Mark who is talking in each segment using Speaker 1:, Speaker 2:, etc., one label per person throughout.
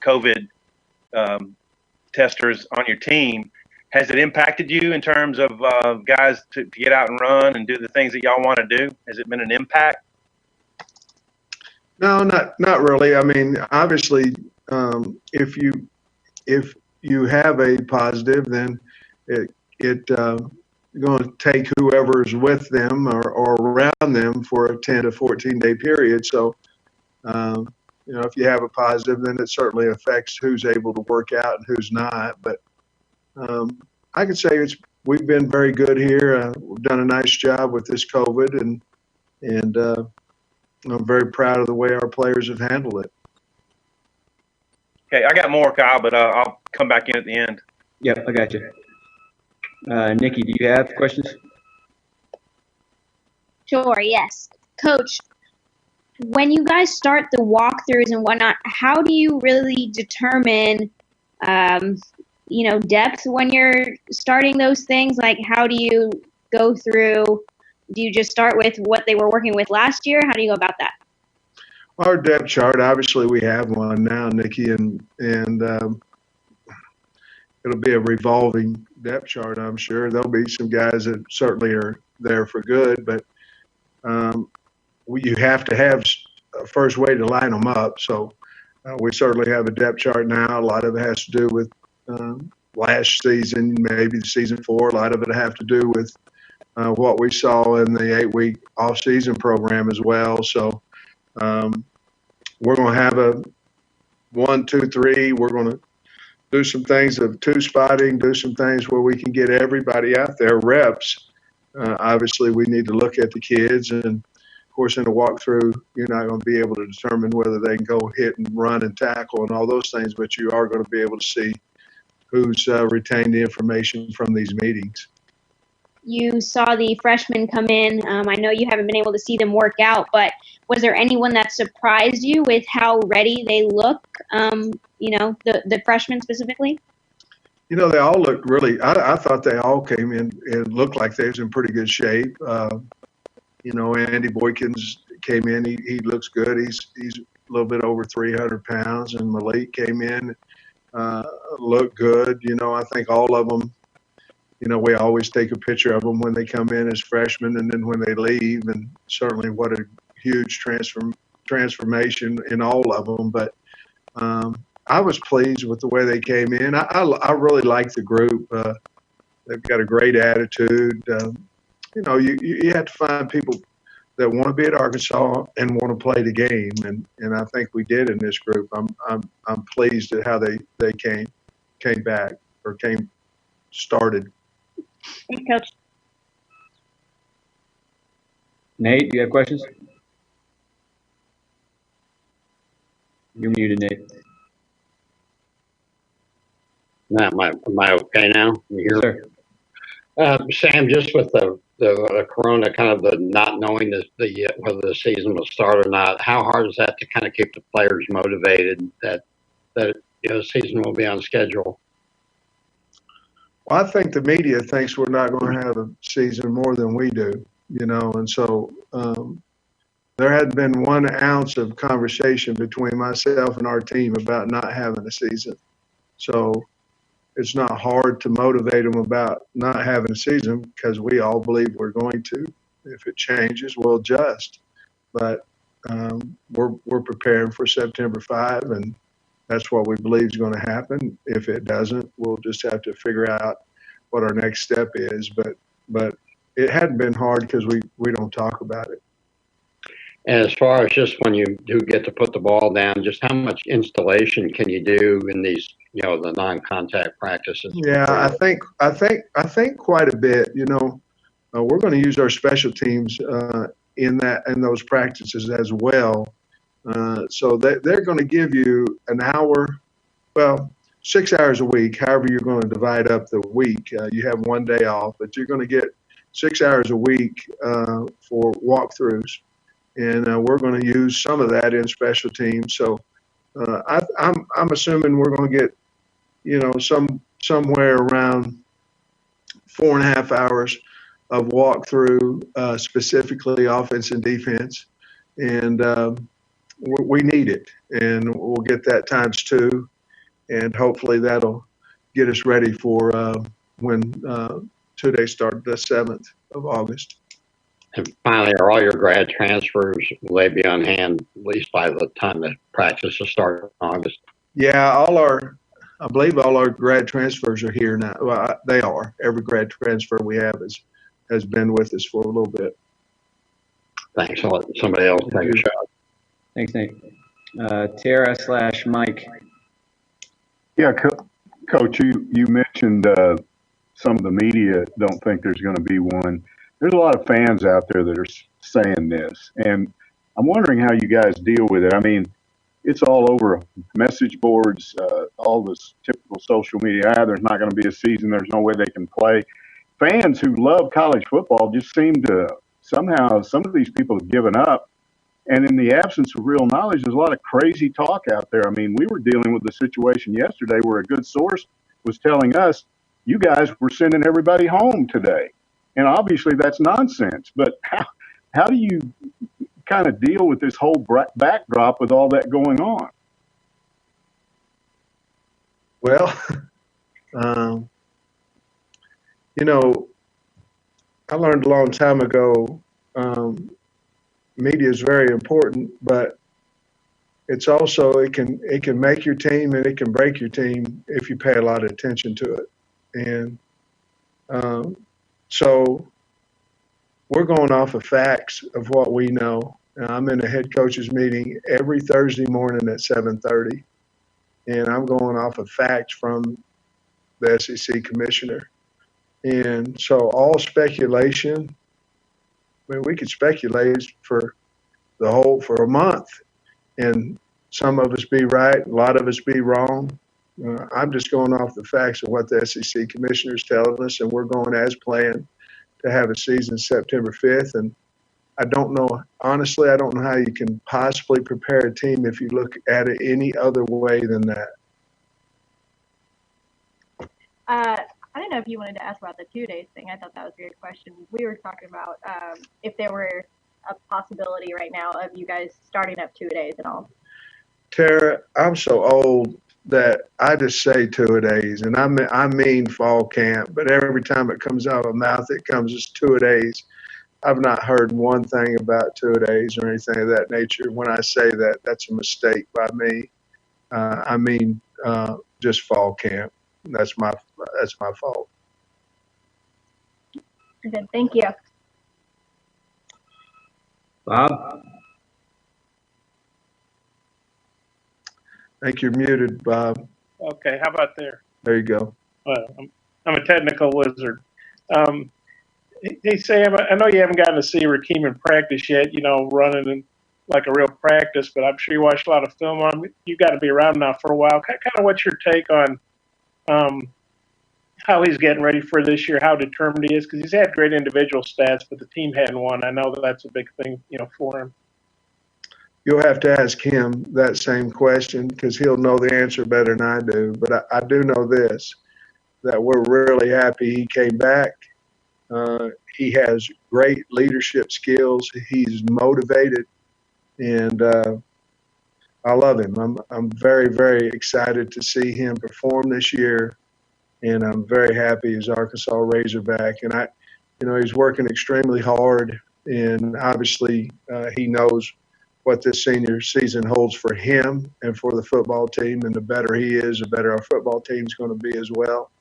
Speaker 1: COVID testers on your team. Has it impacted you in terms of guys to get out and run and do the things that y'all want to do? Has it been an impact?
Speaker 2: No, not really. I mean, obviously, if you have a positive, then it going to take whoever's with them or around them for a 10 to 14-day period. So, if you have a positive, then it certainly affects who's able to work out and who's not. But I can say we've been very good here. We've done a nice job with this COVID, and I'm very proud of the way our players have handled it.
Speaker 1: Okay, I got more, Kyle, but I'll come back in at the end.
Speaker 3: Yep, I got you. Nikki, do you have questions?
Speaker 4: Sure, yes. Coach, when you guys start the walkthroughs and whatnot, how do you really determine, depth when you're starting those things? Like, how do you go through? Do you just start with what they were working with last year? How do you go about that?
Speaker 2: Our depth chart, obviously, we have one now, Nikki, and it'll be a revolving depth chart, I'm sure. There'll be some guys that certainly are there for good, but you have to have a first way to line them up. So we certainly have a depth chart now. A lot of it has to do with last season, maybe the season 4. A lot of it have to do with what we saw in the 8-week off-season program as well. So we're going to have a 1, 2, 3. We're going to do some things of 2 spotting, do some things where we can get everybody out there, reps. Obviously, we need to look at the kids, and of course, in a walkthrough, you're not going to be able to determine whether they can go hit and run and tackle and all those things, but you are going to be able to see who's retained the information from these meetings.
Speaker 4: You saw the freshmen come in. I know you haven't been able to see them work out, but was there anyone that surprised you with how ready they look, the freshmen specifically?
Speaker 2: They all looked really, I thought they all came in and looked like they was in pretty good shape. Andy Boykins came in. He looks good. He's a little bit over 300 pounds. And Malik came in, looked good. I think all of them, we always take a picture of them when they come in as freshmen and then when they leave. And certainly what a huge transformation in all of them. But I was pleased with the way they came in. I really like the group. They've got a great attitude. You have to find people that want to be at Arkansas and want to play the game, and I think we did in this group. I'm pleased at how they came back or started.
Speaker 4: Thanks, Coach.
Speaker 3: Nate, do you have questions? You're muted, Nate.
Speaker 5: Am I okay now? You hear?
Speaker 3: Sure.
Speaker 5: Sam, just with the corona, kind of the not knowing whether the season will start or not, how hard is that to kind of keep the players motivated that the season will be on schedule?
Speaker 2: Well, I think the media thinks we're not going to have a season more than we do, and so there hadn't been 1 ounce of conversation between myself and our team about not having a season. So it's not hard to motivate them about not having a season because we all believe we're going to. If it changes, we'll adjust. But we're preparing for September 5, and that's what we believe is going to happen. If it doesn't, we'll just have to figure out what our next step is. But it hadn't been hard because we don't talk about it.
Speaker 5: And as far as just when you do get to put the ball down, just how much installation can you do in these, the non-contact practices?
Speaker 2: Yeah, I think quite a bit. We're going to use our special teams in those practices as well. So they're going to give you an hour, 6 hours a week. However, you're going to divide up the week. You have 1 day off, but you're going to get 6 hours a week for walkthroughs. And we're going to use some of that in special teams. So I'm assuming we're going to get, somewhere around 4.5 hours of walkthrough, specifically offense and defense. And we need it, and we'll get that times two, and hopefully that'll get us ready for when 2 days start the 7th of August.
Speaker 5: And finally, are all your grad transfers, will they be on hand at least by the time that practices start in August?
Speaker 2: Yeah, I believe all our grad transfers are here now. Well, they are. Every grad transfer we have has been with us for a little bit.
Speaker 5: Thanks. I'll let somebody else take a shot.
Speaker 3: Thanks, Nick. Tara/Mike.
Speaker 6: Yeah, Coach, you mentioned some of the media don't think there's going to be one. There's a lot of fans out there that are saying this, and I'm wondering how you guys deal with it. I mean, it's all over message boards, all this typical social media. There's not going to be a season. There's no way they can play. Fans who love college football just seem to somehow, some of these people have given up. And in the absence of real knowledge, there's a lot of crazy talk out there. I mean, we were dealing with a situation yesterday where a good source was telling us, you guys were sending everybody home today. And obviously that's nonsense. But how do you kind of deal with this whole backdrop with all that going on?
Speaker 2: Well, you know, I learned a long time ago, media is very important, but it's also, it can make your team and it can break your team if you pay a lot of attention to it. And so we're going off of facts of what we know. I'm in a head coaches meeting every Thursday morning at 7:30, and I'm going off of facts from the SEC commissioner. And so all speculation, I mean, we could speculate for a month, and some of us be right, a lot of us be wrong. I'm just going off the facts of what the SEC commissioner is telling us, and we're going as planned to have a season September 5th. And I don't know, honestly, I don't know how you can possibly prepare a team if you look at it any other way than that.
Speaker 7: I don't know if you wanted to ask about the 2 days thing. I thought that was a good question. We were talking about if there were a possibility right now of you guys starting up 2 days and all.
Speaker 2: Tara, I'm so old that I just say 2 days, and I mean fall camp, but every time it comes out of my mouth, it comes as 2 days. I've not heard one thing about 2 days or anything of that nature. When I say that, that's a mistake by me. I mean just fall camp. That's my fault.
Speaker 7: Good, thank you.
Speaker 3: Bob?
Speaker 2: I think you're muted, Bob.
Speaker 8: Okay, how about there?
Speaker 2: There you go.
Speaker 8: Well, I'm a technical wizard. Hey, Sam, I know you haven't gotten to see Rakeem in practice yet, you know, running in like a real practice, but I'm sure you watched a lot of film on him. You've got to be around now for a while. Kind of what's your take on how he's getting ready for this year, how determined he is? Because he's had great individual stats, but the team hadn't won. I know that's a big thing, you know, for him.
Speaker 2: You'll have to ask him that same question because he'll know the answer better than I do. But I do know this, that we're really happy he came back. He has great leadership skills. He's motivated, and I love him. I'm very, very excited to see him perform this year, and I'm very happy he's Arkansas Razorback. And he's working extremely hard, and obviously he knows what this senior season holds for him and for the football team. And the better he is, the better our football team's going to be as well,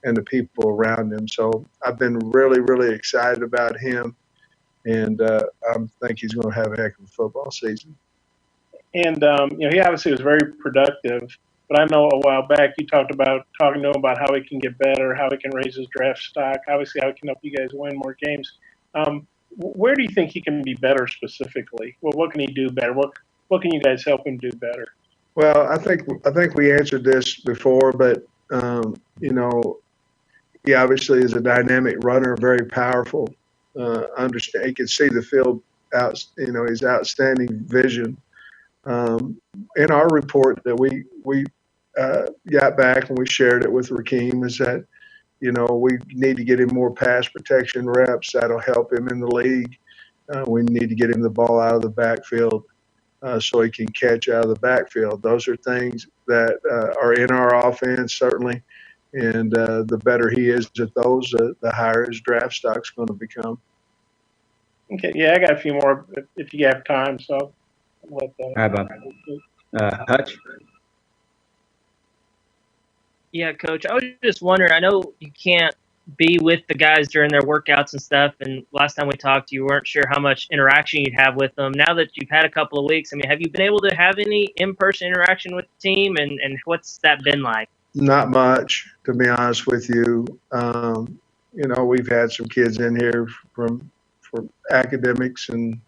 Speaker 2: and the people around him. So I've been really, really excited about him, and I think he's going to have a heck of a football season.
Speaker 8: And, he obviously was very productive, but I know a while back you talking to him about how he can get better, how he can raise his draft stock, obviously how he can help you guys win more games. Where do you think he can be better specifically? Well, what can he do better? What can you guys help him do better?
Speaker 2: Well, I think we answered this before, but he obviously is a dynamic runner, very powerful. Understand, he can see the field out. His outstanding vision. In our report that we got back and we shared it with Rakeem is that we need to get him more pass protection reps. That'll help him in the league. We need to get him the ball out of the backfield. so he can catch out of the backfield. Those are things that are in our offense, certainly. And the better he is at those, the higher his draft stock's going to become.
Speaker 8: Okay, yeah, I got a few more if you have time, so I'll let
Speaker 3: All right, Bob. Hutch?
Speaker 9: Yeah, Coach, I was just wondering, I know you can't be with the guys during their workouts and stuff, and last time we talked, you weren't sure how much interaction you'd have with them. Now that you've had a couple of weeks, I mean, have you been able to have any in-person interaction with the team, and what's that been like?
Speaker 2: Not much, to be honest with you. You know, we've had some kids in here for academics and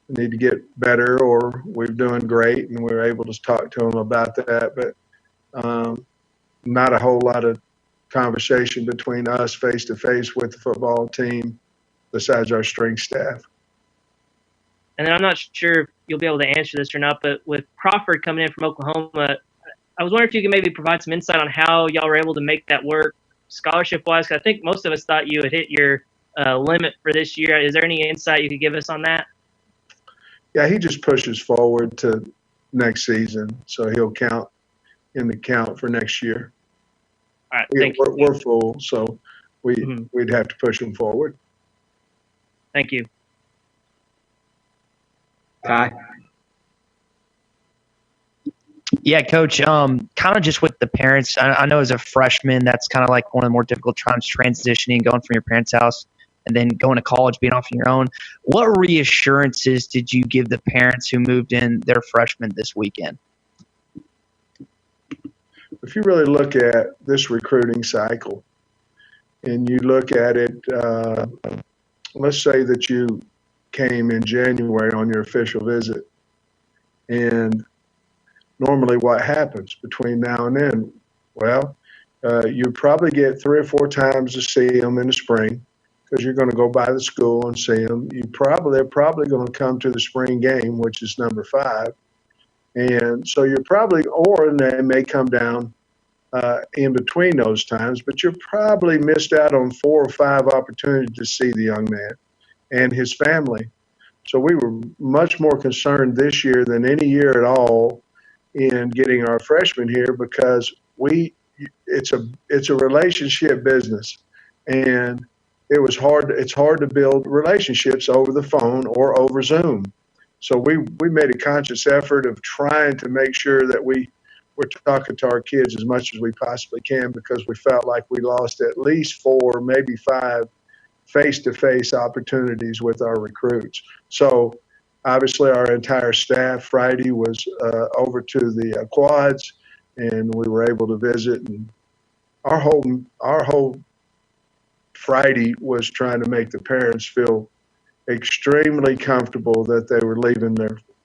Speaker 2: need to get better, or we're doing great, and we're able to talk to them about that. But not a whole lot of conversation between us face to face with the football team, besides our strength staff.
Speaker 9: And then I'm not sure if you'll be able to answer this or not, but with Crawford coming in from Oklahoma, I was wondering if you could maybe provide some insight on how y'all were able to make that work scholarship-wise. Cause I think most of us thought you had hit your limit for this year. Is there any insight you could give us on that?
Speaker 2: Yeah, he just pushes forward to next season, so he'll count in the count for next year.
Speaker 9: All right, thank you.
Speaker 2: We're full, so we'd have to push him forward.
Speaker 9: Thank you.
Speaker 3: Ty?
Speaker 10: Yeah, Coach, kind of just with the parents, I know as a freshman, that's kind of like one of the more difficult times transitioning, going from your parents' house and then going to college, being off on your own. What reassurances did you give the parents who moved in their freshmen this weekend?
Speaker 2: If you really look at this recruiting cycle and you look at it, let's say that you came in January on your official visit, and normally what happens between now and then? Well, you probably get 3 or 4 times to see them in the spring because you're going to go by the school and see them. They're probably going to come to the spring game, which is number 5. And so you're probably, or they may come down in between those times, but you're probably missed out on 4 or 5 opportunities to see the young man and his family. So we were much more concerned this year than any year at all in getting our freshmen here, because it's a relationship business, and it's hard to build relationships over the phone or over Zoom. So we made a conscious effort of trying to make sure that we're talking to our kids as much as we possibly can, because we felt like we lost at least 4, maybe 5 face-to-face opportunities with our recruits. So obviously our entire staff Friday was over to the quads, and we were able to visit, and our whole Friday was trying to make the parents feel extremely comfortable that they were leaving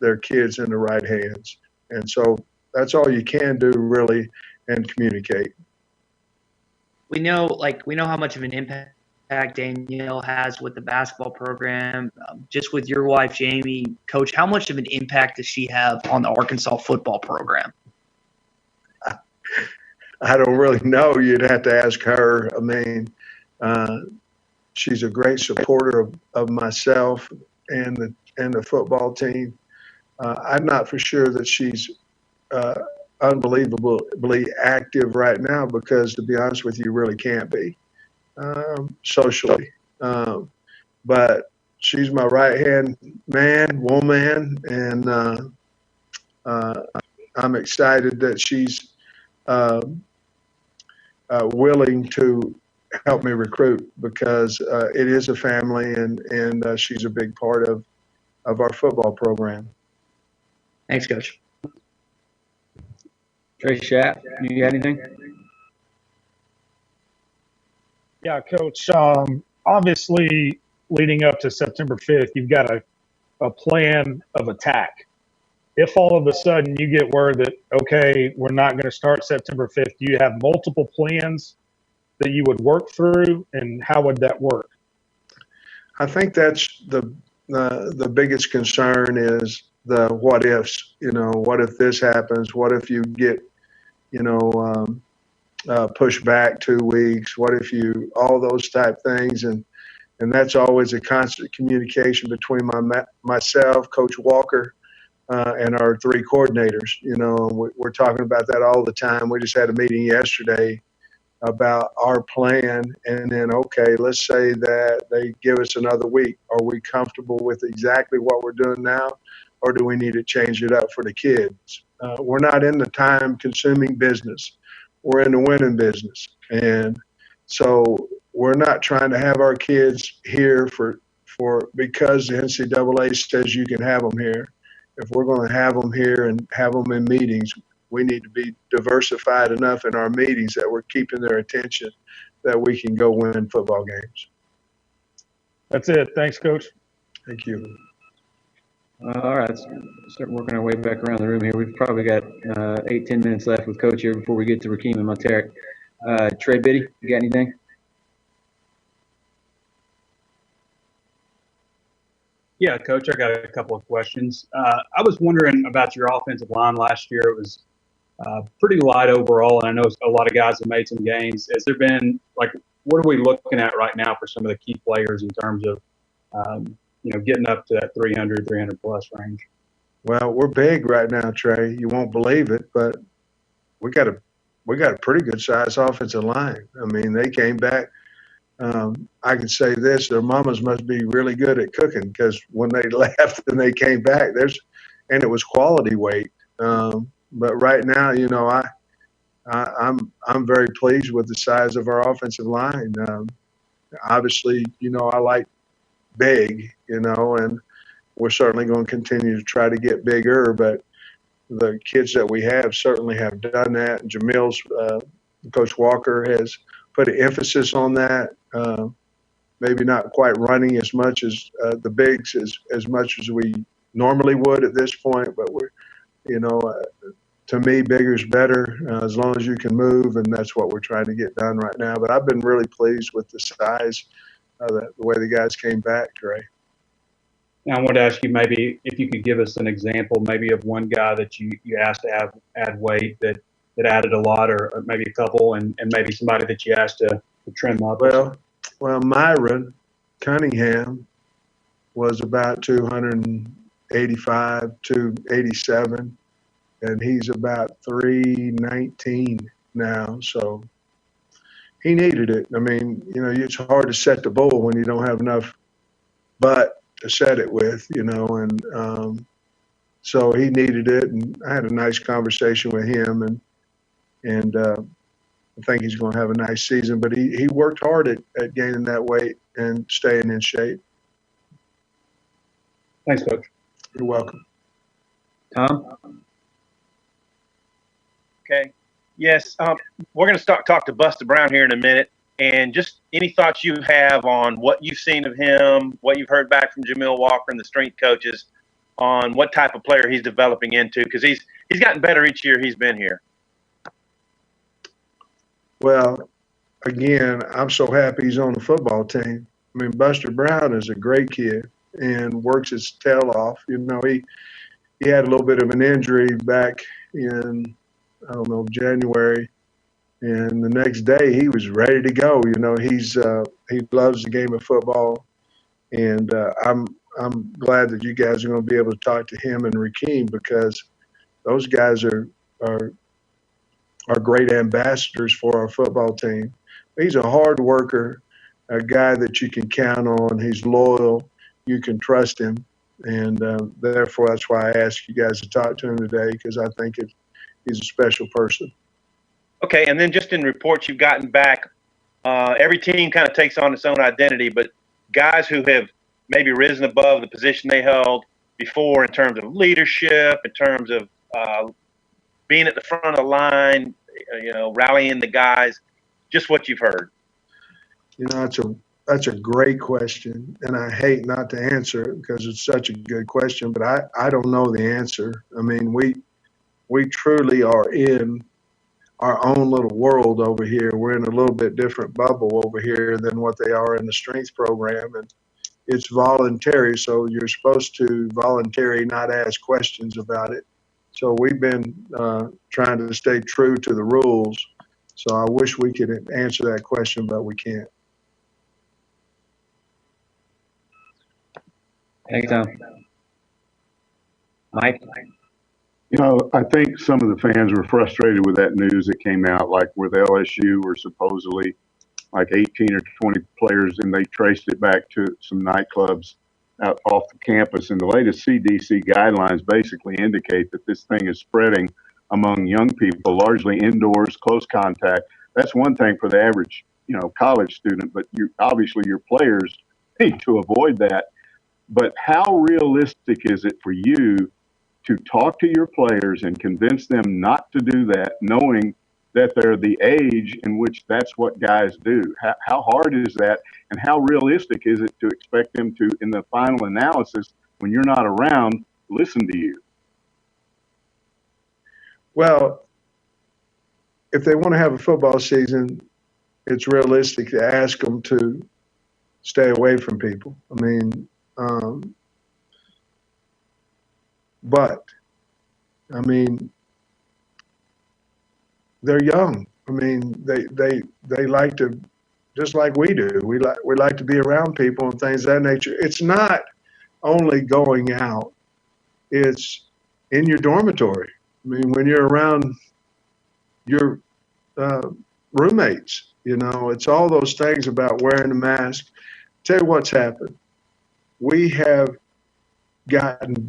Speaker 2: their kids in the right hands. And so that's all you can do, really, and communicate.
Speaker 10: We know how much of an impact Danielle has with the basketball program. Just with your wife, Jamie, Coach, how much of an impact does she have on the Arkansas football program?
Speaker 2: I don't really know. You'd have to ask her. I mean, she's a great supporter of myself and the football team. I'm not for sure that she's unbelievably active right now, because, to be honest with you, really can't be socially. But she's my right-hand woman, and I'm excited that she's willing to help me recruit, because it is a family, and she's a big part of our football program.
Speaker 3: Thanks, Coach. Tracy Schapp, you got anything?
Speaker 11: Yeah, Coach. Obviously, leading up to September 5th, you've got a plan of attack. If all of a sudden you get word that, okay, we're not going to start September 5th, do you have multiple plans that you would work through, and how would that work?
Speaker 2: I think that's the biggest concern is the what ifs. You know, what if this happens? What if you get, pushed back 2 weeks? What if all those type things, and that's always a constant communication between myself, Coach Walker, and our 3 coordinators. We're talking about that all the time. We just had a meeting yesterday about our plan, and then, okay, let's say that they give us another week. Are we comfortable with exactly what we're doing now, or do we need to change it up for the kids? We're not in the time-consuming business. We're in the winning business. And so we're not trying to have our kids here because the NCAA says you can have them here. If we're going to have them here and have them in meetings, we need to be diversified enough in our meetings that we're keeping their attention that we can go win football games.
Speaker 11: That's it. Thanks, Coach.
Speaker 2: Thank you.
Speaker 3: All right, let's start working our way back around the room here. We've probably got 8-10 minutes left with Coach here before we get to Rakeem and Monteric. Trey Biddy, you got anything?
Speaker 12: Yeah, Coach, I got a couple of questions. I was wondering about your offensive line last year. It was pretty light overall, and I know a lot of guys have made some gains. Has there been, what are we looking at right now for some of the key players in terms of, getting up to that 300 plus range?
Speaker 2: Well, we're big right now, Trey. You won't believe it, but we got a pretty good sized offensive line. I mean, they came back. I can say this: their mamas must be really good at cooking, because when they left and they came back, and it was quality weight. But right now, I'm very pleased with the size of our offensive line. Obviously, I like big, and we're certainly going to continue to try to get bigger. But the kids that we have certainly have done that. And Jamil's, Coach Walker has put an emphasis on that. Maybe not quite running as much as the bigs as much as we normally would at this point, but we're, to me, bigger's better as long as you can move, and that's what we're trying to get done right now. But I've been really pleased with the size, the way the guys came back, Trey.
Speaker 12: Now, I wanted to ask you maybe if you could give us an example maybe of one guy that you asked to add weight that added a lot, or maybe a couple, and maybe somebody that you asked to trim up.
Speaker 2: Well, Myron Cunningham was about 285, 287, and he's about 319 now. So he needed it. I mean, it's hard to set the bull when you don't have enough butt to set it with, and so he needed it. And I had a nice conversation with him, and I think he's going to have a nice season, but he worked hard at gaining that weight and staying in shape.
Speaker 12: Thanks, Coach.
Speaker 2: You're welcome.
Speaker 3: Tom?
Speaker 1: Okay. Yes. We're going to talk to Buster Brown here in a minute, and just any thoughts you have on what you've seen of him, what you've heard back from Jamil Walker and the strength coaches on what type of player he's developing into, because he's gotten better each year he's been here. Well,
Speaker 2: Again, I'm so happy he's on the football team. I mean, Buster Brown is a great kid and works his tail off. He had a little bit of an injury back in, I don't know, January, and the next day he was ready to go. He loves the game of football, and I'm glad that you guys are going to be able to talk to him and Rakeem, because those guys are great ambassadors for our football team. He's a hard worker, a guy that you can count on. He's loyal. You can trust him. And therefore, that's why I asked you guys to talk to him today, because I think he's a special person.
Speaker 1: Okay, and then just in reports you've gotten back, every team kind of takes on its own identity, but guys who have maybe risen above the position they held before in terms of leadership, in terms of being at the front of the line, rallying the guys, just what you've heard.
Speaker 2: That's a great question, and I hate not to answer it because it's such a good question, but I don't know the answer. I mean, we truly are in our own little world over here. We're in a little bit different bubble over here than what they are in the strength program, and it's voluntary, so you're supposed to voluntarily not ask questions about it. So we've been trying to stay true to the rules. So I wish we could answer that question, but we can't.
Speaker 3: Thanks, Tom. Mike?
Speaker 6: You know, I think some of the fans were frustrated with that news that came out, like with LSU, were supposedly like 18 or 20 players, and they traced it back to some nightclubs out off the campus. And the latest CDC guidelines basically indicate that this thing is spreading among young people, largely indoors, close contact. That's one thing for the average, college student, but obviously your players need to avoid that. But how realistic is it for you to talk to your players and convince them not to do that, knowing that they're the age in which that's what guys do? How hard is that, and how realistic is it to expect them to, in the final analysis, when you're not around, listen to you?
Speaker 2: Well, if they want to have a football season, it's realistic to ask them to stay away from people. I mean, but I mean, they're young. I mean, they like to, just like we do. We like to be around people and things of that nature. It's not only going out; it's in your dormitory. I mean, when you're around your roommates, it's all those things about wearing a mask. Tell you what's happened. We have gotten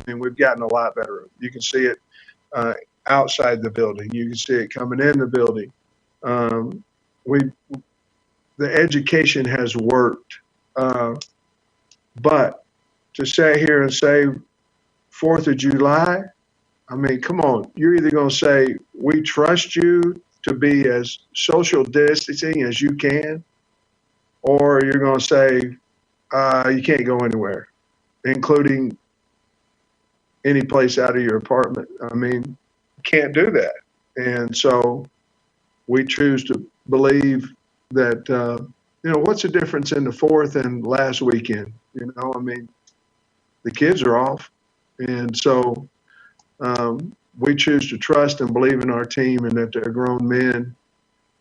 Speaker 2: and we've gotten a lot better. You can see it outside the building. You can see it coming in the building. We the education has worked, but to sit here and say 4th of July, I mean, come on. You're either going to say we trust you to be as social distancing as you can, or you're going to say you can't go anywhere, including any place out of your apartment. I mean, you can't do that. And so we choose to believe that, what's the difference in the 4th and last weekend? I mean, the kids are off. And so we choose to trust and believe in our team and that they're grown men,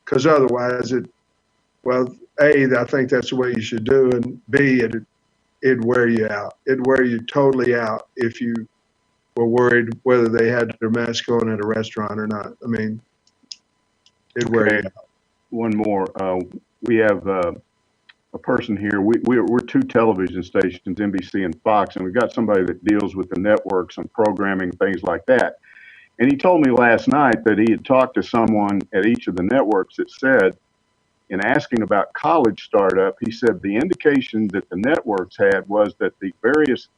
Speaker 2: because otherwise I think that's the way you should do, and B, it'd wear you out. It'd wear you totally out if you were worried whether they had their mask on at a restaurant or not. I mean, it'd wear you out.
Speaker 6: One more. We have a person here. We're two television stations, NBC and Fox, and we've got somebody that deals with the networks and programming, things like that. And he told me last night that he had talked to someone at each of the networks that said, in asking about college startup, he said the indication that the networks had was that the various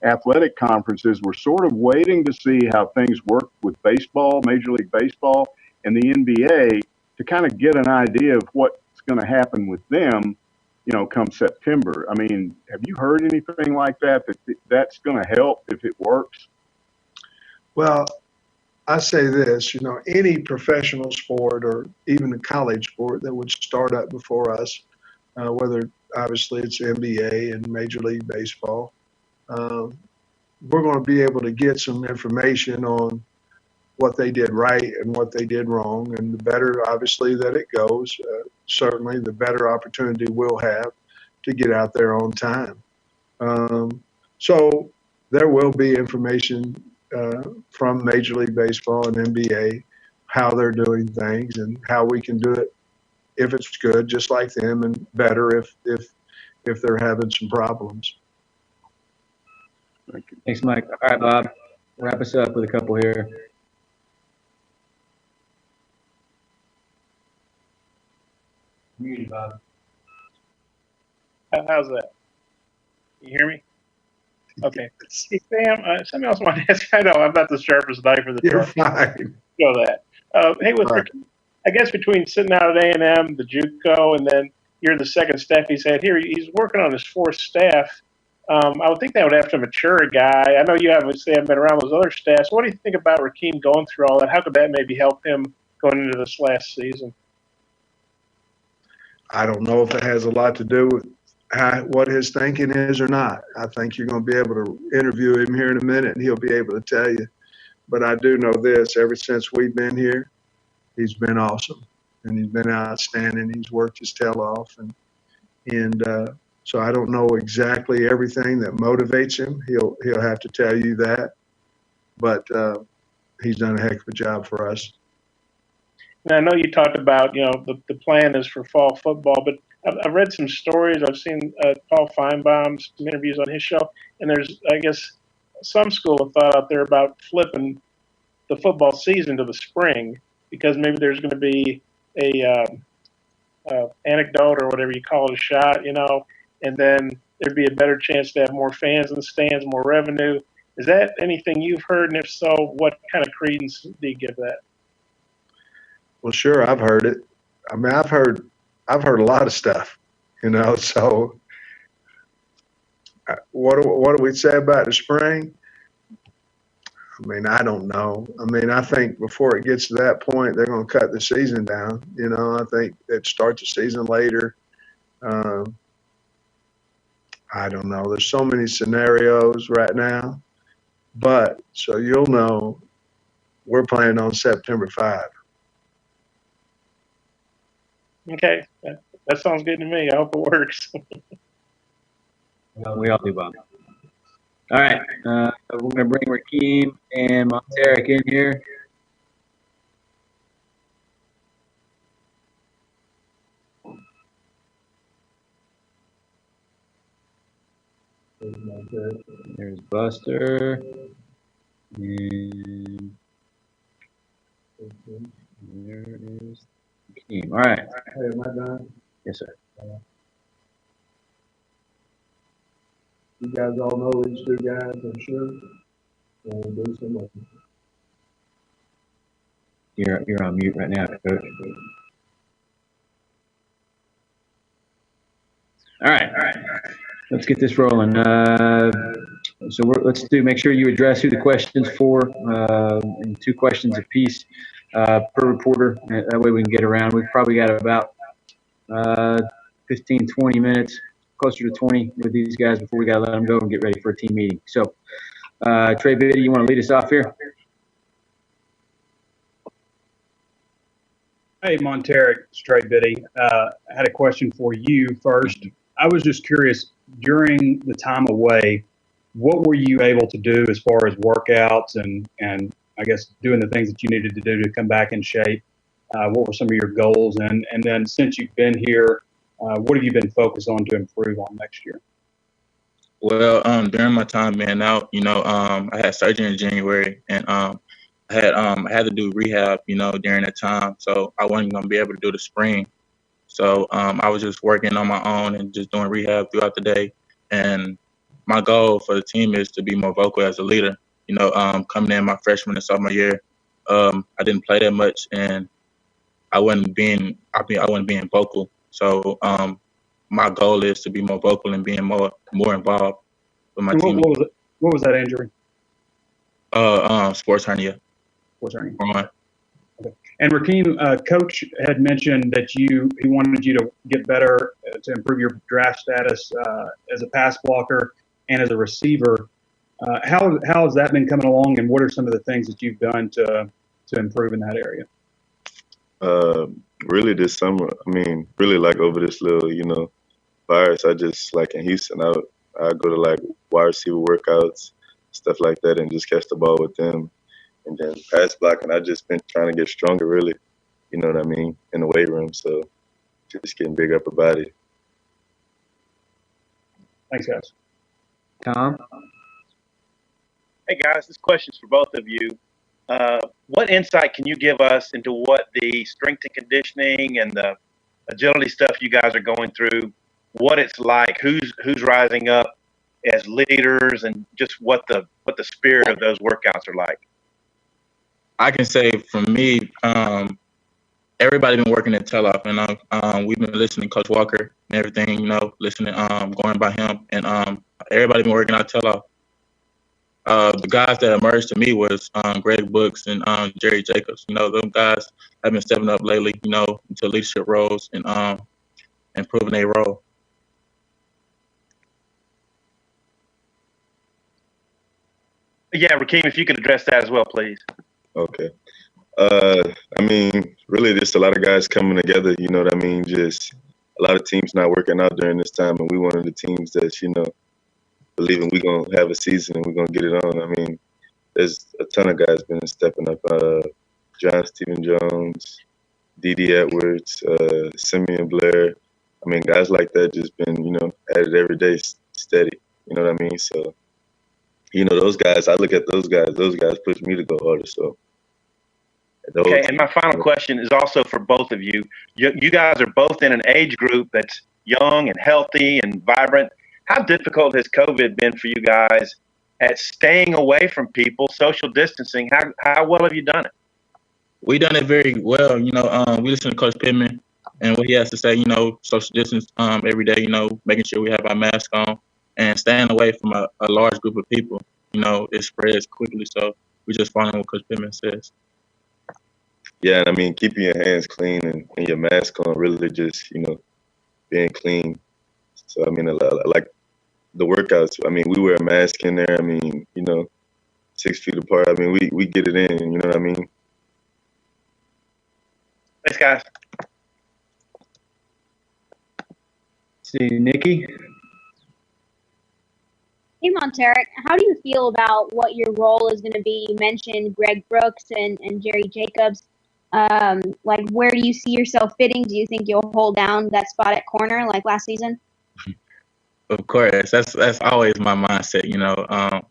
Speaker 6: athletic conferences were sort of waiting to see how things worked with baseball, Major League Baseball, and the NBA to kind of get an idea of what's going to happen with them, come September. I mean, have you heard anything like that's going to help if it works?
Speaker 2: Well, I say this, any professional sport or even a college sport that would start up before us, whether obviously it's NBA and Major League Baseball, we're going to be able to get some information on what they did right and what they did wrong. And the better, obviously, that it goes, certainly the better opportunity we'll have to get out there on time. So there will be information from Major League Baseball and NBA, how they're doing things and how we can do it if it's good, just like them, and better if they're having some problems.
Speaker 6: Thank you.
Speaker 3: Thanks, Mike. All right, Bob, wrap us up with a couple here. Muted, Bob.
Speaker 8: How's that? You hear me? Okay. Hey, Sam, something else I wanted to ask. I know I'm not the sharpest knife for the
Speaker 2: You're
Speaker 8: drawer.
Speaker 2: fine.
Speaker 8: Know that. Hey, I guess between sitting out at A&M, the JUCO, and then you're the second staff he's had here, he's working on his fourth staff. I would think that would have to mature a guy. I know you haven't been around those other staffs. What do you think about Rakeem going through all that? How could that maybe help him going into this last season?
Speaker 2: I don't know if it has a lot to do with what his thinking is or not. I think you're going to be able to interview him here in a minute, and he'll be able to tell you. But I do know this: ever since we've been here, he's been awesome. and he's been outstanding. He's worked his tail off, and so I don't know exactly everything that motivates him. He'll have to tell you that, but he's done a heck of a job for us.
Speaker 8: And I know you talked about, the plan is for fall football, but I've read some stories. I've seen Paul Feinbaum, some interviews on his show, and there's, I guess, some school of thought out there about flipping the football season to the spring because maybe there's going to be a anecdote or whatever you call it, a shot, and then there'd be a better chance to have more fans in the stands, more revenue. Is that anything you've heard? And if so, what kind of credence do you give that?
Speaker 2: Well, sure, I've heard it. I mean, I've heard a lot of stuff, So what do we say about the spring? I mean, I don't know. I mean, I think before it gets to that point, they're going to cut the season down. I think it starts the season later. I don't know. There's so many scenarios right now, but so you'll know, we're planning on September 5.
Speaker 8: Okay, that sounds good to me. I hope it works.
Speaker 3: We all do, Bob. All right, we're going to bring Rakeem and Monteric in here. There's Buster. And there is Rakeem. All right.
Speaker 2: Hey, am I done?
Speaker 3: Yes, sir.
Speaker 2: You guys all know these two guys, I'm sure. Do some
Speaker 3: You're on mute right now, Coach. All right. Let's get this rolling. So make sure you address who the question's for, and 2 questions apiece per reporter. That way we can get around. We've probably got about 15, 20 minutes, closer to 20 with these guys before we got to let them go and get ready for a team meeting. So, Trey Biddy, you want to lead us off here?
Speaker 12: Hey, Monteric, it's Trey Biddy. I had a question for you first. I was just curious, during the time away, what were you able to do as far as workouts and I guess doing the things that you needed to do to come back in shape? What were some of your goals? And then since you've been here, what have you been focused on to improve on next year?
Speaker 13: Well, during my time being out, I had surgery in January, and I had to do rehab, during that time. So I wasn't gonna be able to do the spring. So I was just working on my own and just doing rehab throughout the day. And my goal for the team is to be more vocal as a leader. Coming in my freshman and sophomore year, I didn't play that much, and I wasn't being vocal. So my goal is to be more vocal and being more involved with my team.
Speaker 12: What was that injury?
Speaker 13: Sports hernia.
Speaker 12: Sports hernia. Okay. And Rakeem, Coach had mentioned that he wanted you to get better to improve your draft status as a pass blocker and as a receiver. How has that been coming along, and what are some of the things that you've done to improve in that area?
Speaker 14: Really this summer, really like over this little, virus, I just like in Houston, I go to like wide receiver workouts, stuff like that, and just catch the ball with them. And then pass blocking, I just been trying to get stronger, really, you know what I mean, in the weight room. So just getting big upper body.
Speaker 12: Thanks, guys.
Speaker 3: Tom?
Speaker 1: Hey, guys, this question's for both of you. What insight can you give us into what the strength and conditioning and the agility stuff you guys are going through, what it's like, who's rising up as leaders, and just what the spirit of those workouts are like?
Speaker 13: I can say for me, everybody been working at tail off, and we've been listening to Coach Walker and everything, listening, going by him, and everybody been working out tail off. The guys that emerged to me was Greg Brooks and Jerry Jacobs. Them guys have been stepping up lately, into leadership roles and improving their role.
Speaker 1: Yeah, Rakeem, if you could address that as well, please.
Speaker 14: Okay. I mean, really, just a lot of guys coming together. You know what I mean? Just a lot of teams not working out during this time, and we one of the teams that's believing we're gonna have a season and we're gonna get it on. I mean, there's a ton of guys been stepping up. John Stephen Jones, D.D. Edwards, Simeon Blair. I mean, guys like that just been at it every day, steady. You know what I mean? So those guys. I look at those guys. Those guys push me to go harder. So.
Speaker 1: Okay, and my final question is also for both of you. You guys are both in an age group that's young and healthy and vibrant. How difficult has COVID been for you guys at staying away from people, social distancing? How well have you done it?
Speaker 13: We done it very well. We listen to Coach Pittman and what he has to say. Social distance every day. Making sure we have our mask on and staying away from a large group of people. It spreads quickly, so we just following what Coach Pittman says.
Speaker 14: Yeah, and I mean, keeping your hands clean and your mask on, really just, being clean. So, I mean, like the workouts, I mean, we wear a mask in there. I mean, 6 feet apart. I mean, we get it in, you know what I mean?
Speaker 1: Thanks, guys.
Speaker 3: See, Nikki.
Speaker 4: Hey, Monteric, how do you feel about what your role is going to be? You mentioned Greg Brooks and Jerry Jacobs. Like, where do you see yourself fitting? Do you think you'll hold down that spot at corner like last season?
Speaker 13: Of course, that's always my mindset.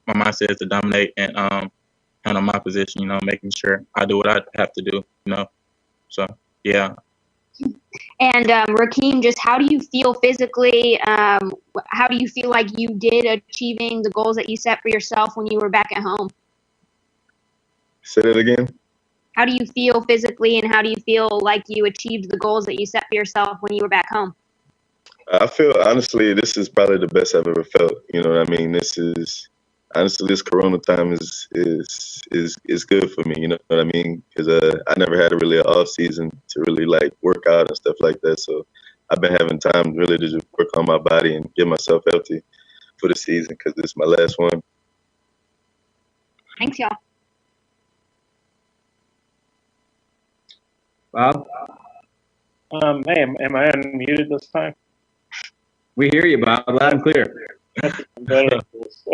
Speaker 13: My mindset is to dominate and handle my position. Making sure I do what I have to do. So yeah.
Speaker 4: And Rakeem, just how do you feel physically? How do you feel like you did achieving the goals that you set for yourself when you were back at home?
Speaker 14: Say that again.
Speaker 4: How do you feel physically, and how do you feel like you achieved the goals that you set for yourself when you were back home?
Speaker 14: I feel, honestly, this is probably the best I've ever felt. You know what I mean? Honestly, this Corona time is good for me. You know what I mean? Because I never had really an off season to really like work out and stuff like that. So I've been having time really to just work on my body and get myself healthy for the season because this is my last one.
Speaker 4: Thanks, y'all.
Speaker 3: Bob?
Speaker 8: Hey, am I unmuted this time?
Speaker 3: We hear you, Bob, loud and clear.
Speaker 8: Better at this.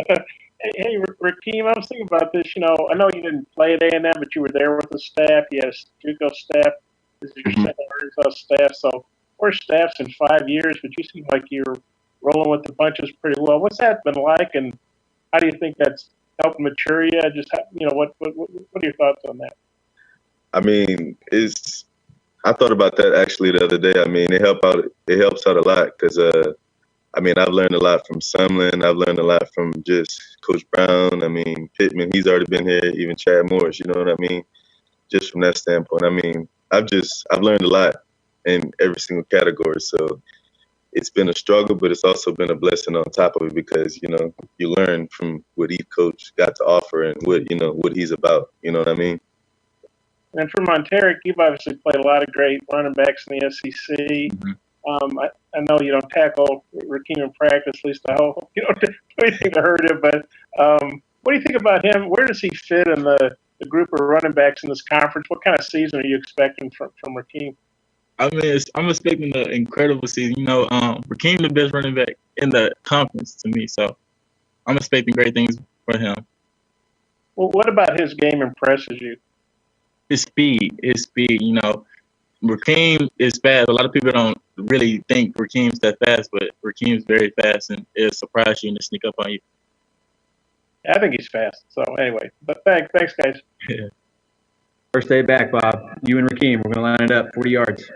Speaker 8: Hey, Rakeem, I was thinking about this. I know you didn't play at A&M, but you were there with the staff. You had a JUCO staff. This is your second Arkansas staff. So, we're staffs in 5 years, but you seem like you're rolling with the punches pretty well. What's that been like, and how do you think that's helped mature you? Just what are your thoughts on that?
Speaker 14: I mean, I thought about that actually the other day. I mean, it helps out a lot because I mean, I've learned a lot from Sumlin. I've learned a lot from just Coach Brown. I mean, Pittman, he's already been here, even Chad Morris, you know what I mean? Just from that standpoint. I mean, I've learned a lot in every single category. So it's been a struggle, but it's also been a blessing on top of it because, you learn from what each coach got to offer and what he's about. You know what I mean?
Speaker 8: And for Monteric, you've obviously played a lot of great running backs in the SEC.
Speaker 13: Mm-hmm.
Speaker 8: I know you don't tackle Rakeem in practice, at least I hope you don't do anything to hurt him. But what do you think about him? Where does he fit in the group of running backs in this conference? What kind of season are you expecting from Rakeem?
Speaker 13: I mean, I'm expecting an incredible season. Rakeem the best running back in the conference to me, so I'm expecting great things for him.
Speaker 8: Well, what about his game impresses you?
Speaker 13: His speed. Rakeem is fast. A lot of people don't really think Rakeem's that fast, but Rakeem's very fast, and it'll surprise you and sneak up on you.
Speaker 8: I think he's fast. So anyway, but thanks, guys.
Speaker 13: Yeah.
Speaker 3: First day back, Bob. You and Rakeem, we're going to line it up 40 yards.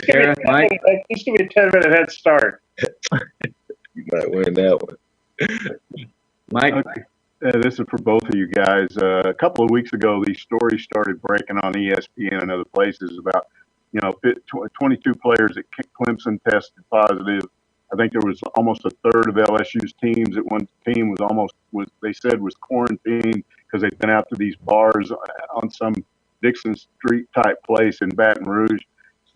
Speaker 3: Sarah, Mike?
Speaker 8: Just give me a 10-minute head start.
Speaker 14: You might win that one.
Speaker 3: Mike?
Speaker 6: Okay. This is for both of you guys. A couple of weeks ago, these stories started breaking on ESPN and other places about, 22 players at Clemson tested positive. I think there was almost a third of LSU's teams. At one team they said was quarantined because they'd been out to these bars on some Dixon Street type place in Baton Rouge.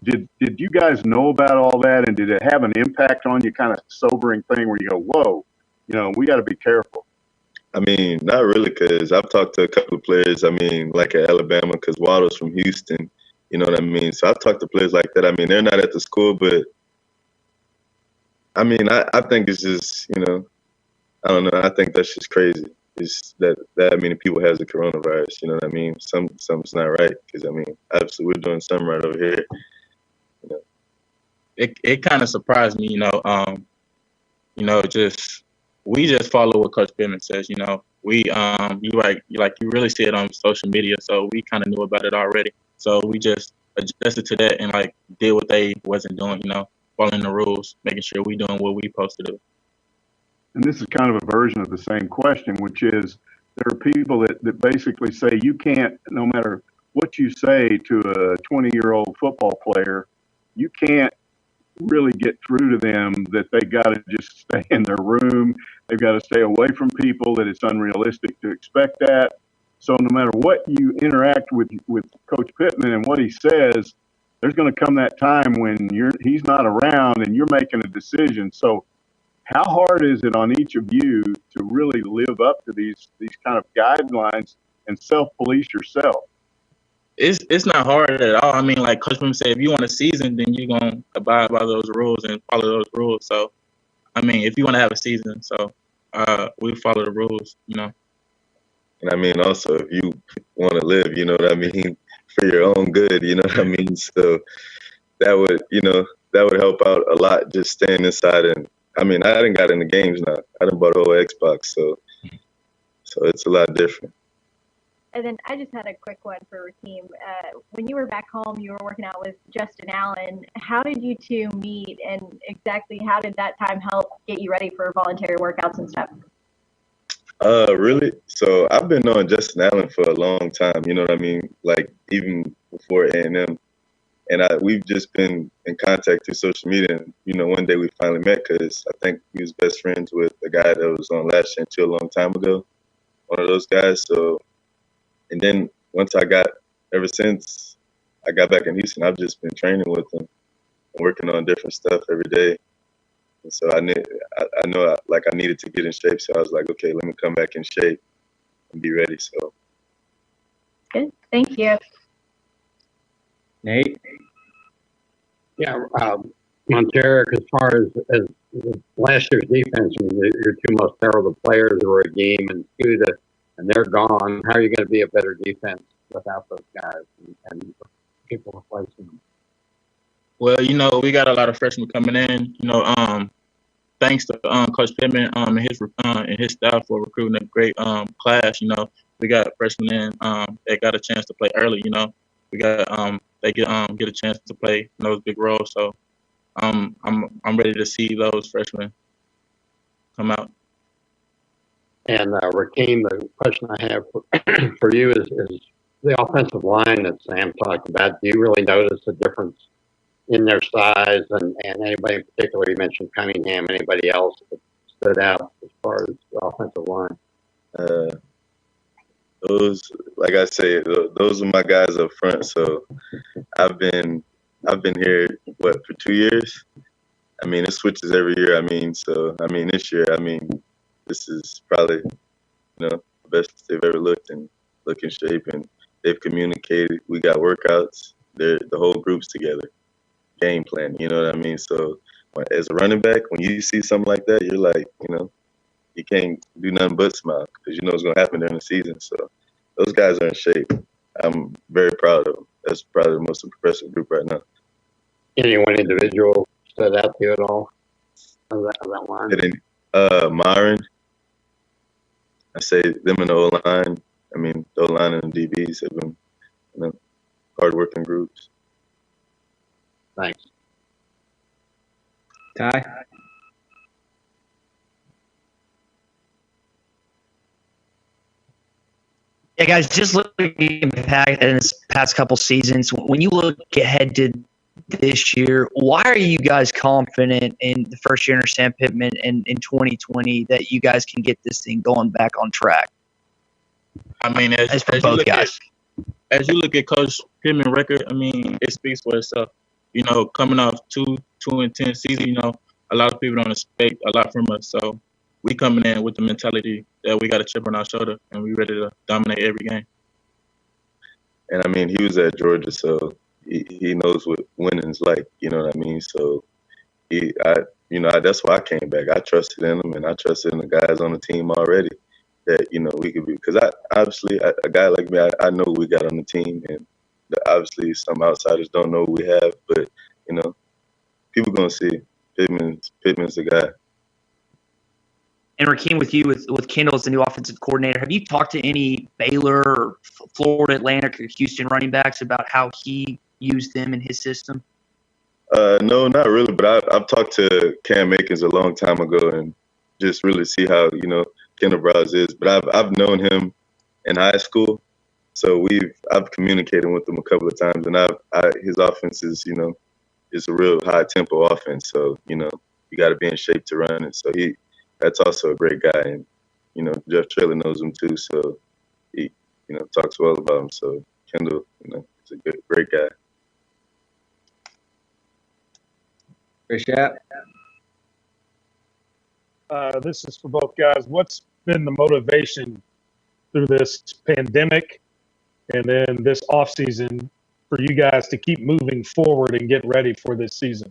Speaker 6: Did you guys know about all that, and did it have an impact on you? Kind of sobering thing where you go, whoa, we got to be careful.
Speaker 14: I mean, not really, because I've talked to a couple of players. I mean, like at Alabama, because Waddle's from Houston. You know what I mean? So I've talked to players like that. I mean, they're not at the school, but I mean, I think it's just, I don't know. I think that's just crazy. It's that many people has the coronavirus. You know what I mean? Something's not right, because I mean, obviously we're doing something right over here. You know?
Speaker 13: It kind of surprised me, just we just follow what Coach Pittman says. We you really see it on social media, so we kind of knew about it already. So we just adjusted to that and did what they wasn't doing. Following the rules, making sure we doing what we supposed to do.
Speaker 6: And this is kind of a version of the same question, which is there are people that basically say you can't, no matter what you say to a 20-year-old football player, you can't really get through to them that they got to just stay in their room. They've got to stay away from people, that it's unrealistic to expect that. So no matter what you interact with Coach Pittman and what he says, there's going to come that time when he's not around and you're making a decision. So how hard is it on each of you to really live up to these kind of guidelines and self-police yourself?
Speaker 13: It's not hard at all. I mean, like Coach Pittman said, if you want a season, then you're gonna abide by those rules and follow those rules. So, I mean, if you want to have a season, so we follow the rules,
Speaker 14: And I mean, also, if you want to live, you know what I mean, for your own good, you know what I mean. So that would help out a lot, just staying inside. And I mean, I done got into games now. I done bought a whole Xbox, so it's a lot different.
Speaker 7: And then I just had a quick one for Rakeem. When you were back home, you were working out with Justin Allen. How did you two meet, and exactly how did that time help get you ready for voluntary workouts and stuff?
Speaker 14: Really? So I've been knowing Justin Allen for a long time. You know what I mean? Like even before A&M, and we've just been in contact through social media. And one day we finally met, because I think he was best friends with the guy that was on Last Chance a long time ago. One of those guys. So, and then ever since I got back in Houston, I've just been training with him and working on different stuff every day. And so I know I needed to get in shape. So I was like, okay, let me come back in shape and be ready. So
Speaker 7: good. Thank you.
Speaker 3: Nate?
Speaker 5: Yeah, Monteric, as far as last year's defense, I mean, your two most terrible players were a game and Scuda, and they're gone. How are you going to be a better defense without those guys and people replacing them?
Speaker 13: Well, we got a lot of freshmen coming in. Thanks to Coach Pittman and his staff for recruiting a great class. We got freshmen in that got a chance to play early. We got they get a chance to play those big roles. So I'm ready to see those freshmen come out.
Speaker 5: And Rakeem, the question I have for you is the offensive line that Sam talked about. Do you really notice a difference in their size, and anybody in particular? You mentioned Cunningham. Anybody else that stood out as far as the offensive line?
Speaker 14: those, like I say, those are my guys up front. So I've been here for 2 years. I mean, it switches every year. I mean, this year, this is probably the best they've ever looked and look in shape, and they've communicated. We got workouts. The whole group's together, game plan. You know what I mean? So as a running back, when you see something like that, you're like, you can't do nothing but smile, because you know what's going to happen during the season. So those guys are in shape. I'm very proud of them. That's probably the most impressive group right now.
Speaker 5: Anyone individual stood out to you at all of that line?
Speaker 14: Myron, I say them in the O-line. I mean, the O-line and the DBs have been hard-working groups.
Speaker 5: Thanks.
Speaker 3: Ty?
Speaker 10: Yeah, guys, just looking back in this past couple seasons, when you look ahead to this year, why are you guys confident in the first year under Sam Pittman and in 2020 that you guys can get this thing going back on track?
Speaker 13: I mean, as both guys. As you look at Coach Pittman's record, I mean, it speaks for itself. Coming off 2-10 season, a lot of people don't expect a lot from us. So we coming in with the mentality that we got a chip on our shoulder and we ready to dominate every game.
Speaker 14: And I mean, he was at Georgia, so he knows what winning's like. You know what I mean? So that's why I came back. I trusted in him, and I trusted in the guys on the team already that we could be. Because a guy like me, I know what we got on the team, and obviously some outsiders don't know what we have, but people gonna see Pittman's the guy.
Speaker 10: And Rakeem, with you, with Kendall as the new offensive coordinator, have you talked to any Baylor or Florida Atlantic or Houston running backs about how he used them in his system?
Speaker 14: No, not really. But I've talked to Cam Akins a long time ago, and just really see how Kendall Browse is. But I've known him in high school, so I've communicated with him a couple of times, and his offense is is a real high tempo offense. So you got to be in shape to run, and so that's also a great guy, and Jeff Traylor knows him too, so he talks well about him. So Kendall, is a great guy.
Speaker 3: Great shot.
Speaker 11: This is for both guys. What's been the motivation through this pandemic and then this offseason for you guys to keep moving forward and get ready for this season?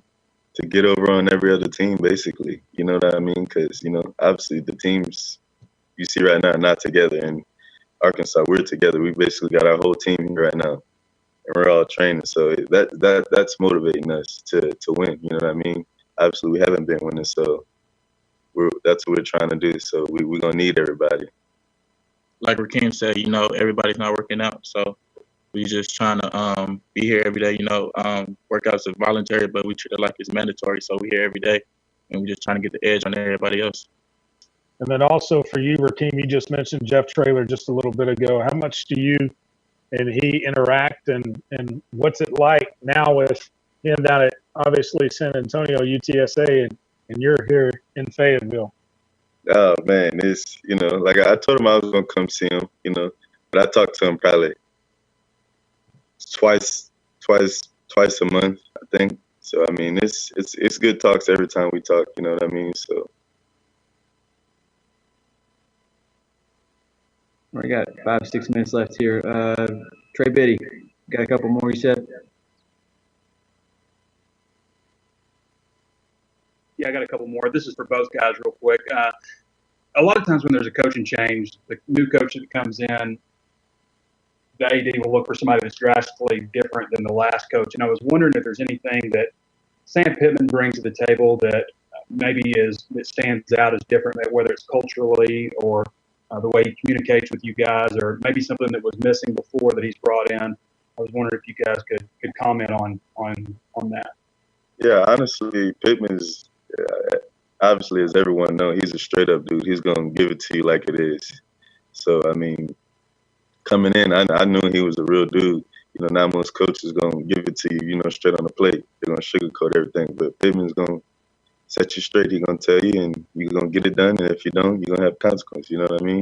Speaker 14: To get over on every other team, basically. You know what I mean? Because, obviously the teams you see right now are not together. In Arkansas, we're together. We basically got our whole team here right now. And we're all training. So that's motivating us to win. You know what I mean? Obviously, we haven't been winning. So that's what we're trying to do. So we're going to need everybody.
Speaker 13: Like Rakeem said, everybody's not working out. So we just trying to be here every day. Workouts are voluntary, but we treat it like it's mandatory. So we here every day, and we just trying to get the edge on everybody else.
Speaker 11: And then also for you, Rakeem, you just mentioned Jeff Traylor just a little bit ago. How much do you and he interact, and what's it like now with him down at obviously San Antonio, UTSA, and you're here in Fayetteville?
Speaker 14: Oh man, it's like I told him I was gonna come see him, but I talked to him probably twice a month, I think. So I mean, it's good talks every time we talk. You know what I mean? So.
Speaker 3: We got 5-6 minutes left here. Trey Biddy, got a couple more, you said?
Speaker 12: Yeah, I got a couple more. This is for both guys real quick. A lot of times when there's a coaching change, the new coach that comes in, the AD will look for somebody that's drastically different than the last coach. And I was wondering if there's anything that Sam Pittman brings to the table that that stands out as different, whether it's culturally or the way he communicates with you guys, or maybe something that was missing before that he's brought in. I was wondering if you guys could comment on that.
Speaker 14: Yeah, honestly, Pittman's obviously, as everyone knows, he's a straight up dude. He's gonna give it to you like it is. So I mean, coming in, I knew he was a real dude. Not most coaches gonna give it to you, straight on the plate. They're gonna sugarcoat everything, but Pittman's gonna set you straight. He's gonna tell you, and you're gonna get it done. And if you don't, you're gonna have consequences. You know what I mean?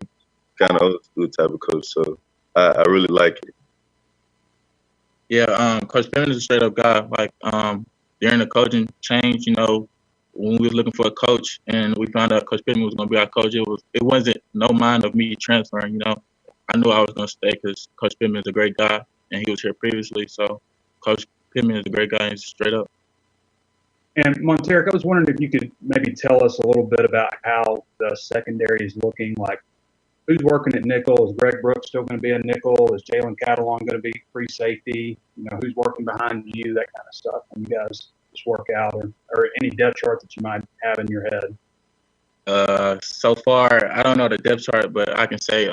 Speaker 14: Kind of old school type of coach. So I really like it.
Speaker 13: Yeah, Coach Pittman is a straight up guy. Like during the coaching change, when we was looking for a coach and we found out Coach Pittman was gonna be our coach, it wasn't no mind of me transferring. I knew I was gonna stay because Coach Pittman is a great guy and he was here previously. So Coach Pittman is a great guy and he's straight up.
Speaker 12: And Monteric, I was wondering if you could maybe tell us a little bit about how the secondary is looking. Like, who's working at nickel? Is Greg Brooks still going to be a nickel? Is Jalen Catalon going to be free safety? Who's working behind you? That kind of stuff. And you guys just work out, or any depth chart that you might have in your head.
Speaker 13: So far, I don't know the depth chart, but I can say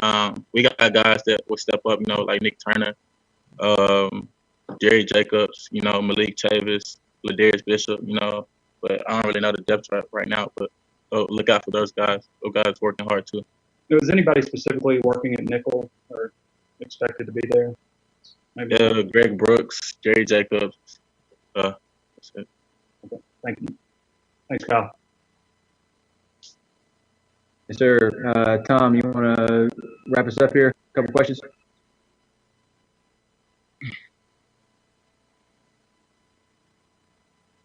Speaker 13: we got guys that will step up. Like Nick Turner, Jerry Jacobs. Malik Chavis, Ladarius Bishop. But I don't really know the depth chart right now. But look out for those guys. Those guys working hard too.
Speaker 12: Is anybody specifically working at nickel or expected to be there?
Speaker 13: Maybe. Greg Brooks, Jerry Jacobs. That's it.
Speaker 12: Okay. Thank you. Thanks, Kyle.
Speaker 3: Yes, sir. Tom, you want to wrap us up here? A couple questions?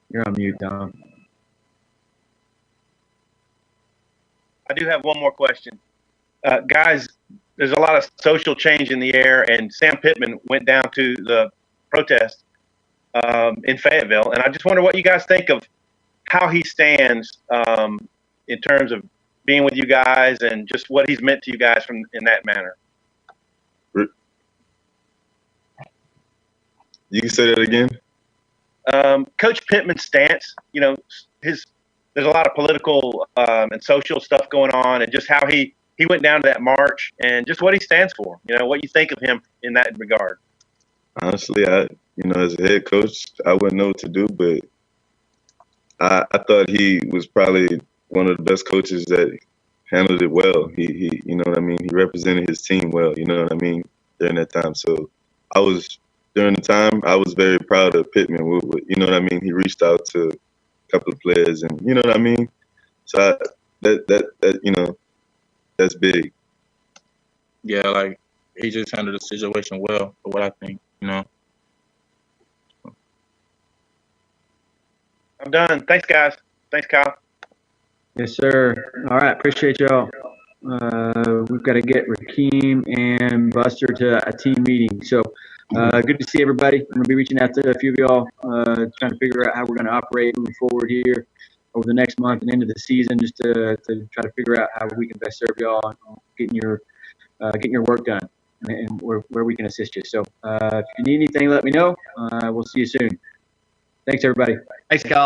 Speaker 3: You're on mute, Tom.
Speaker 1: I do have one more question. Guys, there's a lot of social change in the air, and Sam Pittman went down to the protest in Fayetteville, and I just wonder what you guys think of how he stands in terms of being with you guys and just what he's meant to you guys in that manner.
Speaker 14: You can say that again.
Speaker 1: Coach Pittman's stance, you know, there's a lot of political and social stuff going on, and just how he went down to that march and just what he stands for. You know, what you think of him in that regard.
Speaker 14: Honestly, as a head coach, I wouldn't know what to do, but I thought he was probably one of the best coaches that handled it well. He you know what I mean? He represented his team well, you know what I mean, during that time. So during the time, I was very proud of Pittman. You know what I mean? He reached out to a couple of players, and you know what I mean? So that that's big.
Speaker 13: Yeah, like he just handled the situation well, for what I think, you know.
Speaker 1: I'm done. Thanks, guys. Thanks, Kyle.
Speaker 3: Yes, sir. All right. Appreciate y'all. We've got to get Rakeem and Buster to a team meeting. So good to see everybody. I'm going to be reaching out to a few of y'all, trying to figure out how we're going to operate moving forward here over the next month and into the season, just to try to figure out how we can best serve y'all on getting your work done and where we can assist you. So if you need anything, let me know. We'll see you soon. Thanks, everybody.
Speaker 10: Thanks, Kyle.